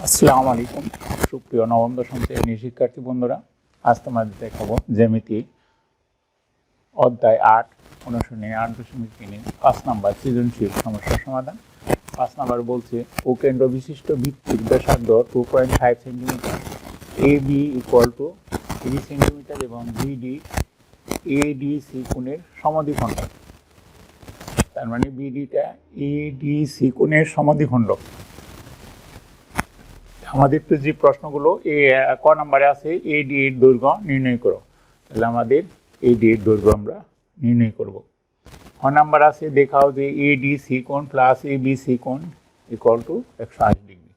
আসসালামু আলাইকুম সুপ্রিয় নবম দশম শ্রেণীর শিক্ষার্থী বন্ধুরা, আজ তোমাদের দেখাবো জ্যামিতি অধ্যায় ৮ অনুশীলনী ৮.৩ 5 নম্বর সৃজনশীল সমস্যার সমাধান। 5 নম্বর বলছে ও কেন্দ্র বিশিষ্ট ভিত্তির ব্যাসার্ধ 2.5 centimetre, A B equal to 3 centimetre এবং বিডি এডিসি কোণের সমদ্বিখণ্ড। তার মানে বিডিটা এডিসি কোণের সমদ্বিখণ্ড। আমাদের তো যে প্রশ্নগুলো ক নম্বরে আছে এডি এর দৈর্ঘ্য নির্ণয় করো, তাহলে আমাদের এডি এর দৈর্ঘ্য আমরা নির্ণয় করব। খ নাম্বার আছে দেখাও যে এডিসি কোণ প্লাস এবিসি কোণ ইকুয়াল টু 180 ডিগ্রি।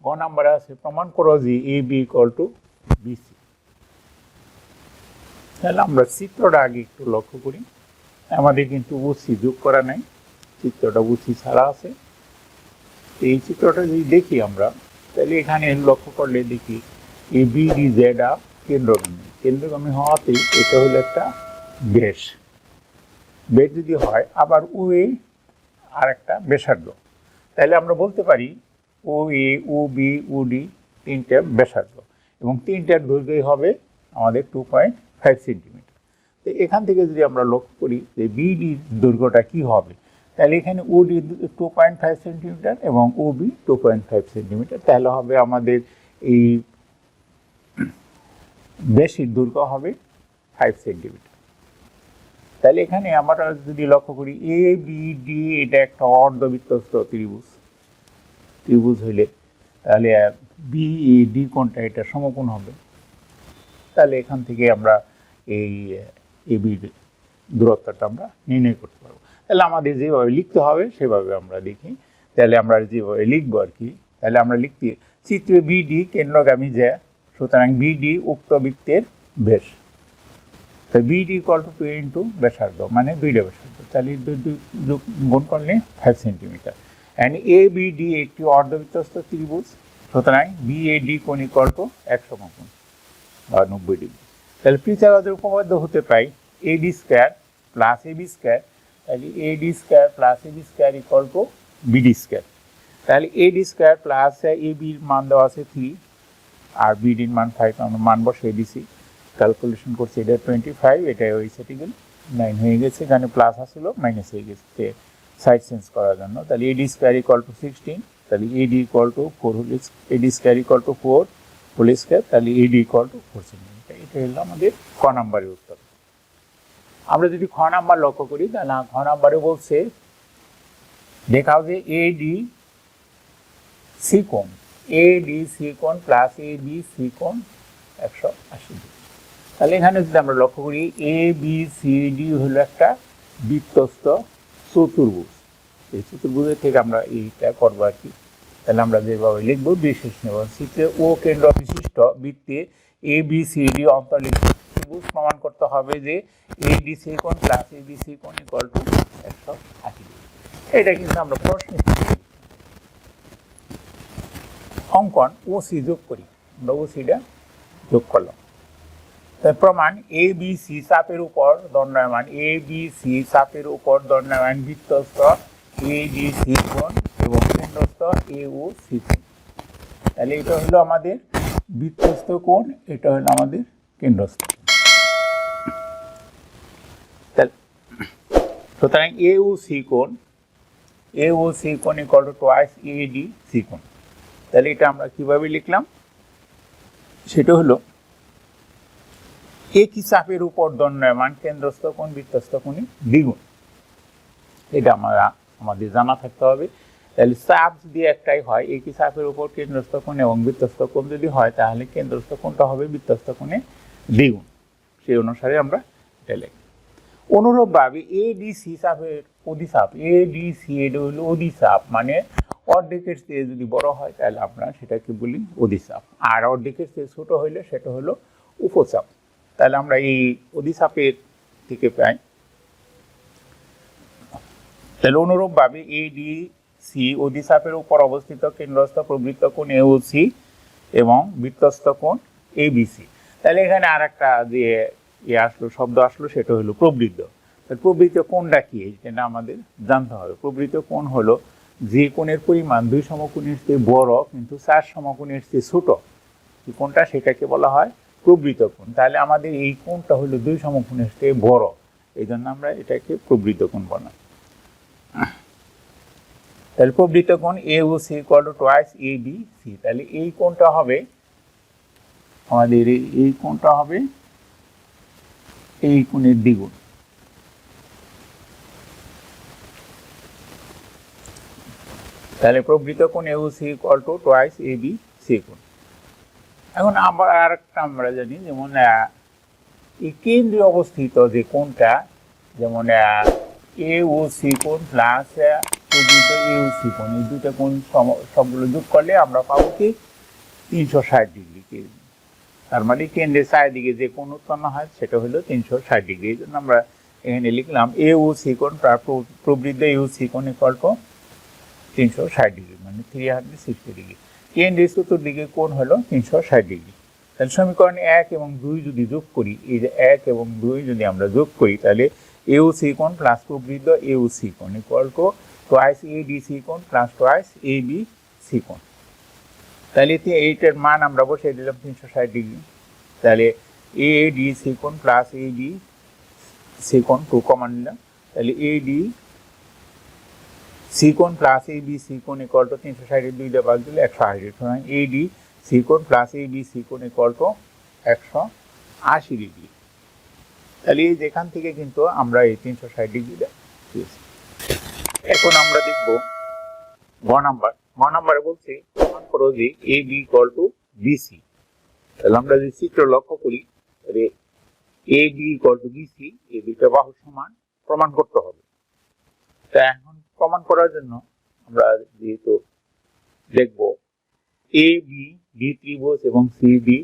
গ নাম্বারে আছে প্রমাণ করো যে এবি ইকুয়াল টু বিসি। তাহলে আমরা চিত্রটা আগে একটু লক্ষ্য করি। আমাদের কিন্তু উসি যোগ করা নাই, চিত্রটা উসি ছাড়া আছে। এই চিত্রটা যদি দেখি আমরা, তাহলে এখানে লক্ষ্য করলে দেখি এ বিডি জেড কেন্দ্রগামী হওয়াতে এটা হলো একটা বেশ যদি হয়, আবার ও এ আর একটা ব্যাসার্ধ। তাহলে আমরা বলতে পারি ও এ ও বি ও ডি তিনটে ব্যাসার্ধ এবং তিনটার দৈর্ঘ্য হবে আমাদের 2.5 সেন্টিমিটার। তো এখান থেকে যদি আমরা লক্ষ্য করি যে বিডির দৈর্ঘ্যটা কি হবে, তাহলে এখানে ওডি 2.5 সেন্টিমিটার এবং ওবি 2.5 সেন্টিমিটার, তাহলে হবে আমাদের এই বেশির দৈর্ঘ্য হবে 5 সেন্টিমিটার। তাহলে এখানে আমরা যদি লক্ষ্য করি এ বি ডি এটা একটা অর্ধবৃত্তস্থ ত্রিভুজ হইলে তাহলে বি এ ডি কোণটা এটা সমকোণ হবে। তাহলে এখান থেকে আমরা এই এবির দূরত্বটা আমরা নির্ণয় করতে পারবো। তাহলে আমাদের যেভাবে লিখতে হবে সেভাবে আমরা দেখি। তাহলে আমরা যেভাবে লিখবো আর কি, তাহলে আমরা লিখতে চিত্রে বিডি কেন্দ্রগামী যে, সুতরাং বিডি উক্ত বৃত্তের ব্যাস। তো বিডি ইকুয়াল টু 2 ইন্টু ব্যাসার্ধ মানে দুইটা ব্যাসার্ধ, তাহলে গুণ করলে 5 সেন্টিমিটার। অ্যান্ড এ বিডি একটি অর্ধবৃত্তস্থ ত্রিভুজ, সুতরাং বিএডি কোণ ইকুয়াল টু 100 কোণ বা 90 ডিগ্রি। তাহলে পৃথক উপপাদ্য হতে পাই AD square plus AB square, তাহলে AD square plus AB square equal to BD square. তাহলে এডি স্কোয়ার প্লাস এবির মান দেওয়া আছে 3 আর বিডির মান 5, আমরা মান বসে দিছি, ক্যালকুলেশন করছি এটা 25, এটা ওই সেটিগুলো 9 হয়ে গেছে, এখানে প্লাস আসছিল মাইনাস হয়ে গেছে সাইড চেঞ্জ করার জন্য। তাহলে এডি স্কোয়ার ইকুয়াল টু 16, তাহলে AD equal to 4 AD square equal to 4 whole square, তাহলে এডি ইকুয়াল টু 4 সেন্টিমিটার। এটা হলো আমাদের ক নাম্বারের উত্তর। আমরা যদি খ নাম্বার লক্ষ্য করি, তাহলে খ নাম্বারে বলছে দেখাও যে এডি সি কোণ, এডি সি কোণ প্লাস এবি সি কোণ 180 ডিগ্রি। তাহলে এখানে যদি আমরা লক্ষ্য করি এ বি সি ডি হলো একটা বৃত্তস্থ চতুর্ভুজ। এই চতুর্ভুজের থেকে আমরা এইটা করবো আর কি। তাহলে আমরা যেভাবে লিখবো বিশেষ নেব, চিত্রে ও কেন্দ্র বিশিষ্ট বৃত্তে এ বি সি ডি অন্তর্লিখিত ত্রিভুজ প্রমাণ করতে হবে যে এডি সি কোণ প্লাস এবি সি কোণ ইকুয়াল টু 180 ডিগ্রি। এটা কিন্তু আমরা প্রশ্ন অঙ্কন ওসি যোগ করি, আমরা ওসিটা যোগ করলাম। তার প্রমাণ এ বি সি চাপের উপর দণ্ডায়মান, এ বি সি চাপের উপর দণ্ডায়মান বৃত্তস্থ এডি সি কোণ এবং কেন্দ্রস্থ এ ও সি কোণ। তাহলে এটা হলো আমাদের বৃত্তস্থ কোণ, এটা হলো আমাদের কেন্দ্রস্থ। সুতরাং এ ও সি কোণ equal to twice AD C কোণ। তাহলে এটা আমরা কিভাবে লিখলাম, সেটা হলো একই চাপের উপর দণ্ডায়মান কেন্দ্রস্থ কোণ বৃত্তস্থ কোণের দ্বিগুণ। এটা আমাদের জানা থাকতে হবে। তাহলে চাপ যদি একটাই হয়, একই চাপের উপর কেন্দ্রস্থ কোণ এবং বৃত্তস্থ কোণ যদি হয়, তাহলে কেন্দ্রস্থ কোণটা হবে বৃত্তস্থ কোণের দ্বিগুণ। সেই অনুসারে আমরা এটা লিখি। অনুরূপভাবে এডিসি চাপের অধিচাপ, এডিসি এটা হলো অধিচাপ, মানে অর্ধেকের চেয়ে যদি বড় হয় তাহলে আমরা সেটাকে বলি অধিচাপ, আর অর্ধেকের চেয়ে ছোট হইলে সেটা হলো উপচাপ। তাহলে আমরা এই অধিচাপের থেকে পাই, তাহলে অনুরূপভাবে এডিসি অধিচাপের উপর অবস্থিত কেন্দ্রস্থ প্রবৃত্ত কোণ এওসি এবং বৃত্তস্থ কোণ এবিসি। তাহলে এখানে আর একটা যে শব্দ আসলো সেটা হলো প্রবৃত্ত। প্রবৃত্ত কোণটা কি, এটা আমাদের জানতে হবে। প্রবৃত্ত কোণ হলো যে কোণের পরিমাণ 2 সমকোণের চেয়ে বড় কিন্তু 4 সমকোণের চেয়ে ছোট, এই কোণটা সেটাকে বলা হয় প্রবৃত্ত কোণ। তাহলে আমাদের এই কোণটা হলো 2 সমকোণের চেয়ে বড়, এই জন্য আমরা এটাকে প্রবৃত্ত কোণ বললাম। তাহলে প্রবৃত্ত কোণ A O C equal to twice A B C. তাহলে এই কোণটা হবে আমাদের এই কোণটা হবে এই কোণের দ্বিগুণ। তাহলে প্রবৃত্ত কোণ A O C equal to twice A B C কোণ। এখন আবার আরেকটা আমরা জানি, যেমন এই কেন্দ্রে অবস্থিত যে কোণটা, যেমন এ ও সি কোণ প্লাস প্রবৃত্ত এ ও সি কোণ, এই দুটো কোণ সবগুলো যোগ করলে আমরা পাবো কি 360 ডিগ্রি। তার মানে কেন্দ্রের চারিদিকে যে কোণ উৎপন্ন হয় সেটা হলো 360 ডিগ্রি। এই জন্য আমরা এখানে লিখলাম এ ও সি কোণ প্রবৃত্ত এ ও সি কোণ ইকুয়াল টু 360 ডিগ্রি, মানে 360 ডিগ্রি। কেন্দ্রের চতুর্দিকে কোণ হলো 360 ডিগ্রি। তাহলে সমীকরণে 1 এবং 2 যদি যোগ করি, এই যে 1 এবং 2 যদি আমরা যোগ করি, তাহলে এ ও সি কোণ প্লাস প্রবৃত্ত এ ও সি কোণ equal to twice A D C কোণ plus twice A B C কোণ। তাহলে এইটার মান আমরা বসিয়ে দিলাম 360 ডিগ্রি। তাহলে এ ডি সি কোণ প্লাস এ বি সি কোণ 2 কমন নিলাম, তাহলে এ ডি সি কোণ প্লাস এ বি সি কোণ ইকুয়াল টু 360 দুইটা ভাগ দিলে 180। সুতরাং এ ডি সি কোণ প্লাস এ বি সি কোণ ইকুয়াল টু 180 ডিগ্রি। তাহলে যেখান থেকে কিন্তু আমরা এই 360 ডিগ্রিটা পেয়েছি। এখন আমরা দেখব গ নাম্বারে বলছি প্রমাণ করো যে এ বি ইকুয়াল টু বিসি। তাহলে আমরা যদি চিত্র লক্ষ্য করি, তাহলে এ বি ইকুয়াল টু বিসি, এই দুইটা বাহু সমান প্রমাণ করতে হবে। তা এখন প্রমাণ করার জন্য আমরা যেহেতু দেখব এ বি ডি ত্রিভুজ এবং সি ডি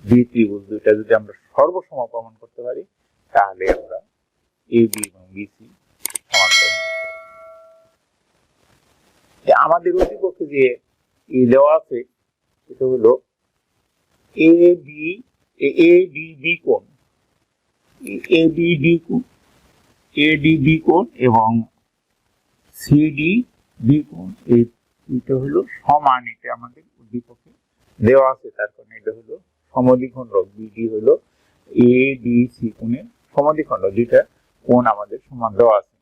ডি ত্রিভুজ দুইটা যদি আমরা সর্বসম প্রমাণ করতে পারি, তাহলে আমরা এ বি এবং বিসি সমান প্রমাণ করতে পারি। আমাদের উদ্দীপকে যে দেওয়া আছে সেটা হলো এ ডি বি কোণ, এ ডি বি কোণ এবং সিডি বি কোণ, এইটা হলো সমান। এটা আমাদের উদ্দীপকে দেওয়া আছে, তার কারণে এটা হলো সমদ্বিখণ্ডক। বিডি হলো এ ডি সি কোণের সমদ্বিখণ্ডক, দুইটা কোণ আমাদের সমান দেওয়া আছে।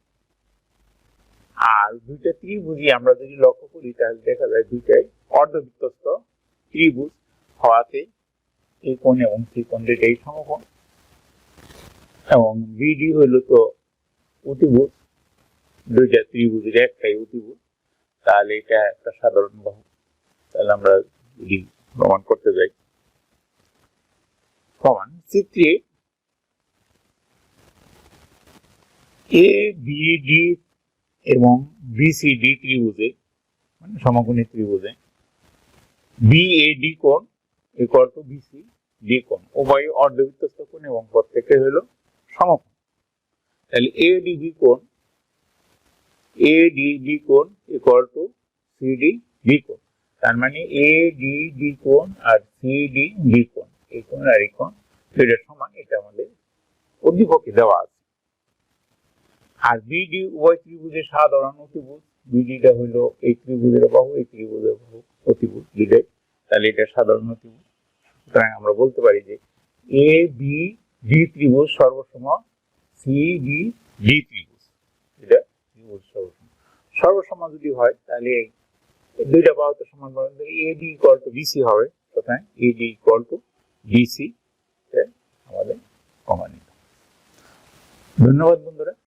আর দুইটা ত্রিভুজই আমরা যদি লক্ষ্য করি, তাহলে দেখা যায় দুইটাই অর্ধবৃত্তস্থ ত্রিভুজ হওয়াতে এই কোণ এবং সি কোণ দুইটাই সমকোণ। এবং বিডি হলো তো অতিভুজ, দুইটা ত্রিভুজের একটাই অতিভুজ, তাহলে এটা একটা সাধারণ বাহু। তাহলে আমরা যদি প্রমাণ করতে যাই, প্রমাণ চিত্রে এ বি ডি এবং বিসিডি ত্রিভুজে, মানে সমকোণী ত্রিভুজে বি এ ডি কোণ ইকুয়াল টু বিসি ডি কোণ, উভয় অর্ধবৃত্তস্থ কোণ এবং প্রত্যেকটা হলো সমকোণ। তাহলে এ ডি বি কোণ ইকুয়াল টু সিডি বি কোণ। তার মানে এ ডি কোণ আর সিডি বি কোণ, এই কোণ আর এই কোণ দুইটা সমান, এটা আমাদের উদ্দীপকে দেওয়া আছে। আর বিডি উভয় ত্রিভুজের সাধারণ অতিভুজ, বিডিটা হলো এই ত্রিভুজের বাহু, এই ত্রিভুজের বাহু অতিভুজ দুইটাই, তাহলে এটা সাধারণ অতিভুজ। সুতরাং আমরা বলতে পারি যে এ বি ডি ত্রিভুজ সর্বসম সি ডি ডি ত্রিভুজ, এটা ত্রিভুজ সর্বসম যদি হয়, তাহলে দুইটা বাহু তো সমান, A D equal to BC হবে। সুতরাং A D equal to BC আমাদের প্রমাণিত। ধন্যবাদ বন্ধুরা।